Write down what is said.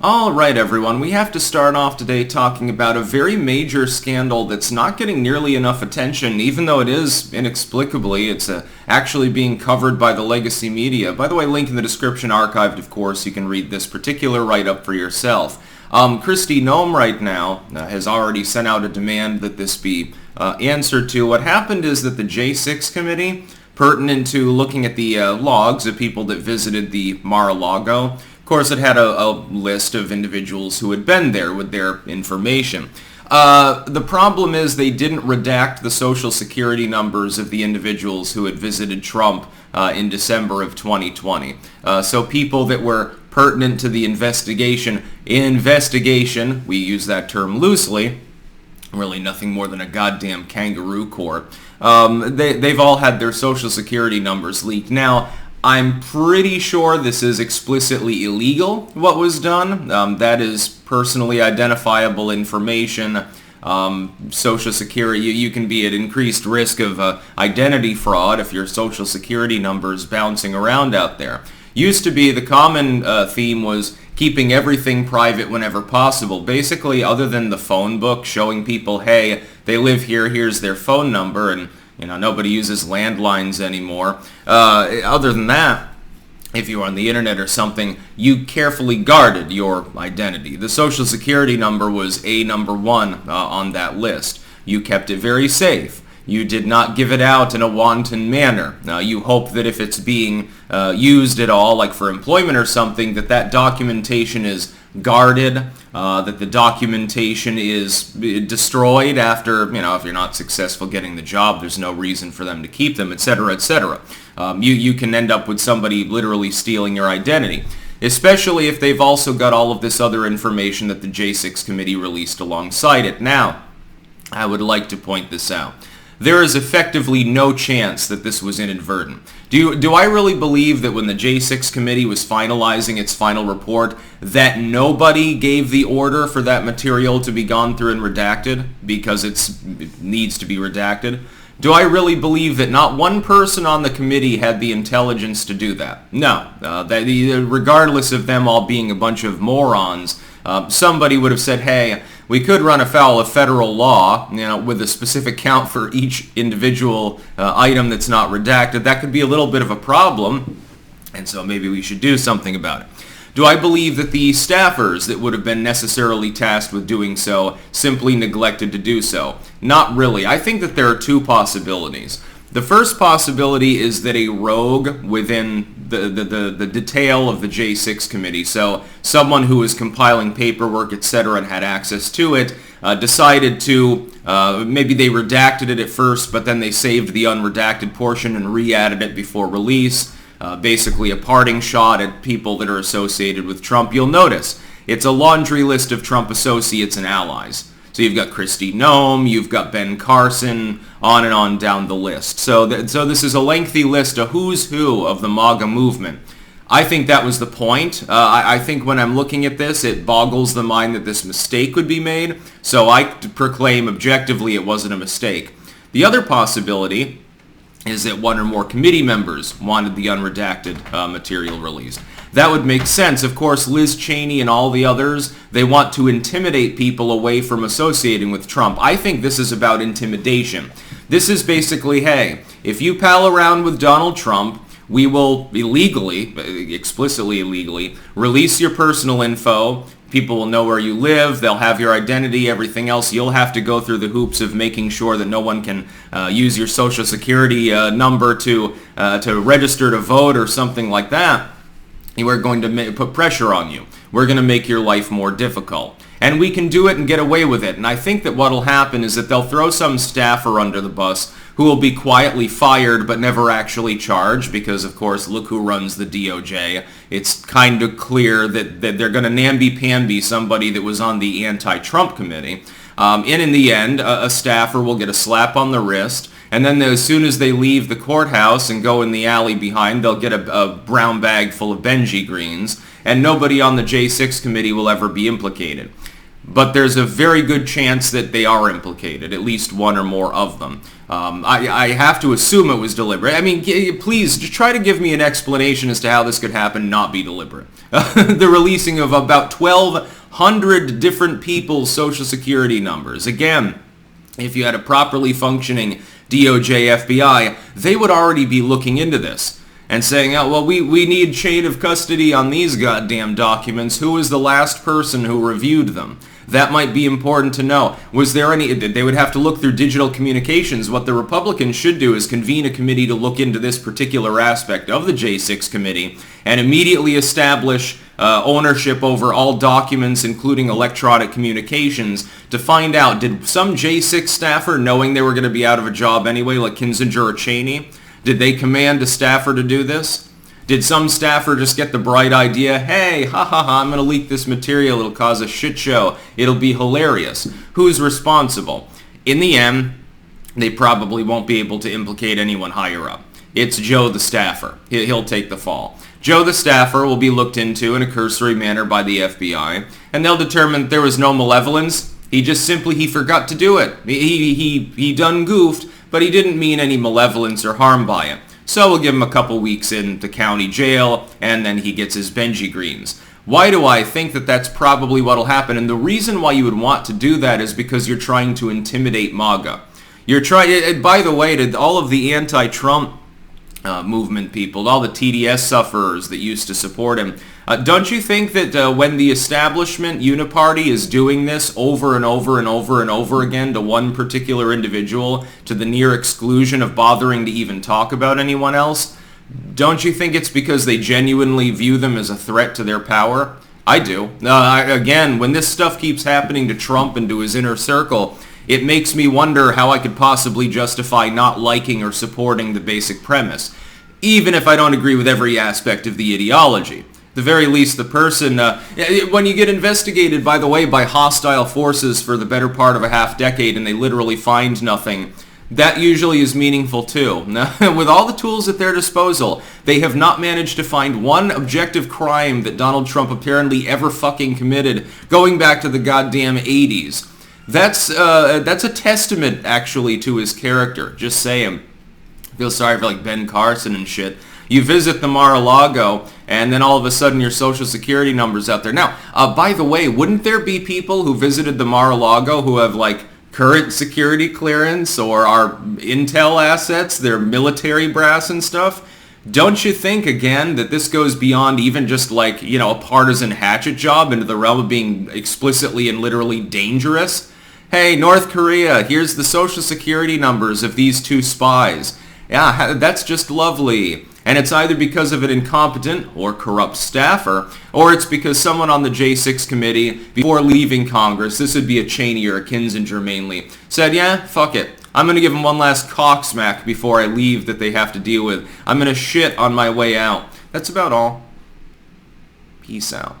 All right, everyone, we have to start off today talking about a very major scandal that's not getting nearly enough attention, even though it is, inexplicably, it's actually being covered by the legacy media. By the way, link in the description, archived, of course. You can read this particular write-up for yourself. Kristi Noem right now has already sent out a demand that this be answered to. What happened is that the J6 committee, pertinent to looking at the logs of people that visited the Mar-a-Lago, of course, it had a list of individuals who had been there with their information. The problem is they didn't redact the Social Security numbers of the individuals who had visited Trump in December of 2020. So people that were pertinent to the investigation, we use that term loosely, really nothing more than a goddamn kangaroo court, they've all had their Social Security numbers leaked. Now, I'm pretty sure this is explicitly illegal, what was done. That is personally identifiable information. Social Security, you can be at increased risk of identity fraud if your Social Security number is bouncing around out there. Used to be the common theme was keeping everything private whenever possible. Basically, other than the phone book showing people, hey, they live here, here's their phone number, and nobody uses landlines anymore. Other than that, if you were on the internet or something, you carefully guarded your identity. The Social Security number was number one on that list. You kept it very safe. You did not give it out in a wanton manner. You hope that if it's being used at all, like for employment or something, that documentation is guarded, that the documentation is destroyed after, if you're not successful getting the job, there's no reason for them to keep them, etc., etc. You can end up with somebody literally stealing your identity, especially if they've also got all of this other information that the J6 committee released alongside it. Now, I would like to point this out. There is effectively no chance that this was inadvertent. Do I really believe that when the J6 committee was finalizing its final report, that nobody gave the order for that material to be gone through and redacted because it needs to be redacted? Do I really believe that not one person on the committee had the intelligence to do that? No. Regardless of them all being a bunch of morons, somebody would have said, hey, we could run afoul of federal law, with a specific count for each individual item that's not redacted. That could be a little bit of a problem, and so maybe we should do something about it. Do I believe that the staffers that would have been necessarily tasked with doing so simply neglected to do so? Not really. I think that there are two possibilities. The first possibility is that a rogue within the detail of the J6 committee, so someone who was compiling paperwork, etc., and had access to it, decided to, maybe they redacted it at first, but then they saved the unredacted portion and re-added it before release. Basically a parting shot at people that are associated with Trump. You'll notice it's a laundry list of Trump associates and allies. So you've got Kristi Noem, you've got Ben Carson, on and on down the list. So this is a lengthy list of who's who of the MAGA movement. I think that was the point. I think when I'm looking at this, it boggles the mind that this mistake would be made. So I proclaim objectively it wasn't a mistake. The other possibility is that one or more committee members wanted the unredacted material released. That would make sense. Of course, Liz Cheney and all the others, they want to intimidate people away from associating with Trump. I think this is about intimidation. This is basically, hey, if you pal around with Donald Trump, we will illegally, explicitly illegally, release your personal info. People will know where you live. They'll have your identity, everything else. You'll have to go through the hoops of making sure that no one can use your Social Security number to register to vote or something like that. We're going to put pressure on you. We're going to make your life more difficult. And we can do it and get away with it. And I think that what will happen is that they'll throw some staffer under the bus who will be quietly fired but never actually charged because, of course, look who runs the DOJ. It's kind of clear that they're going to namby-pamby somebody that was on the anti-Trump committee. And in the end, a staffer will get a slap on the wrist. And then as soon as they leave the courthouse and go in the alley behind, they'll get a brown bag full of Benji greens, and nobody on the J6 committee will ever be implicated. but there's a very good chance that they are implicated, at least one or more of them. I have to assume it was deliberate. I mean, please, just try to give me an explanation as to how this could happen, not be deliberate. The releasing of about 1,200 different people's Social Security numbers. Again, if you had a properly functioning DOJ, FBI, they would already be looking into this and saying, oh, well, we need chain of custody on these goddamn documents. Who was the last person who reviewed them? That might be important to know. Was there any... They would have to look through digital communications. What the Republicans should do is convene a committee to look into this particular aspect of the J6 committee and immediately establish ownership over all documents, including electronic communications, to find out, did some J6 staffer, knowing they were going to be out of a job anyway, like Kinzinger or Cheney, did they command a staffer to do this? Did some staffer just get the bright idea, hey, ha ha ha, I'm going to leak this material, it'll cause a shit show, it'll be hilarious. Who's responsible? In the end, they probably won't be able to implicate anyone higher up. It's Joe the staffer. He'll take the fall. Joe the staffer will be looked into in a cursory manner by the FBI, and they'll determine that there was no malevolence. He forgot to do it. He done goofed, but he didn't mean any malevolence or harm by it. So we'll give him a couple weeks in the county jail, and then he gets his Benji Greens. Why do I think that that's probably what will happen? And the reason why you would want to do that is because you're trying to intimidate MAGA. By the way, to all of the anti-Trump movement people, all the TDS sufferers that used to support him, don't you think that when the establishment uniparty is doing this over and over and over and over again to one particular individual to the near exclusion of bothering to even talk about anyone else, don't you think it's because they genuinely view them as a threat to their power? I do. Again, when this stuff keeps happening to Trump and to his inner circle, it makes me wonder how I could possibly justify not liking or supporting the basic premise, even if I don't agree with every aspect of the ideology. The very least, the person, when you get investigated, by the way, by hostile forces for the better part of a half decade and they literally find nothing, that usually is meaningful too. With all the tools at their disposal, they have not managed to find one objective crime that Donald Trump apparently ever fucking committed, going back to the goddamn 80s. That's a testament, actually, to his character. Just saying. I feel sorry for, like, Ben Carson and shit. You visit the Mar-a-Lago, and then all of a sudden your Social Security number's out there. Now, by the way, wouldn't there be people who visited the Mar-a-Lago who have, like, current security clearance or are intel assets, their military brass and stuff? Don't you think, again, that this goes beyond even just, like, you know, a partisan hatchet job into the realm of being explicitly and literally dangerous? Hey, North Korea, here's the Social Security numbers of these two spies. Yeah, that's just lovely. And it's either because of an incompetent or corrupt staffer, or it's because someone on the J6 committee, before leaving Congress, this would be a Cheney or a Kinzinger mainly, said, yeah, fuck it. I'm going to give them one last cock smack before I leave that they have to deal with. I'm going to shit on my way out. That's about all. Peace out.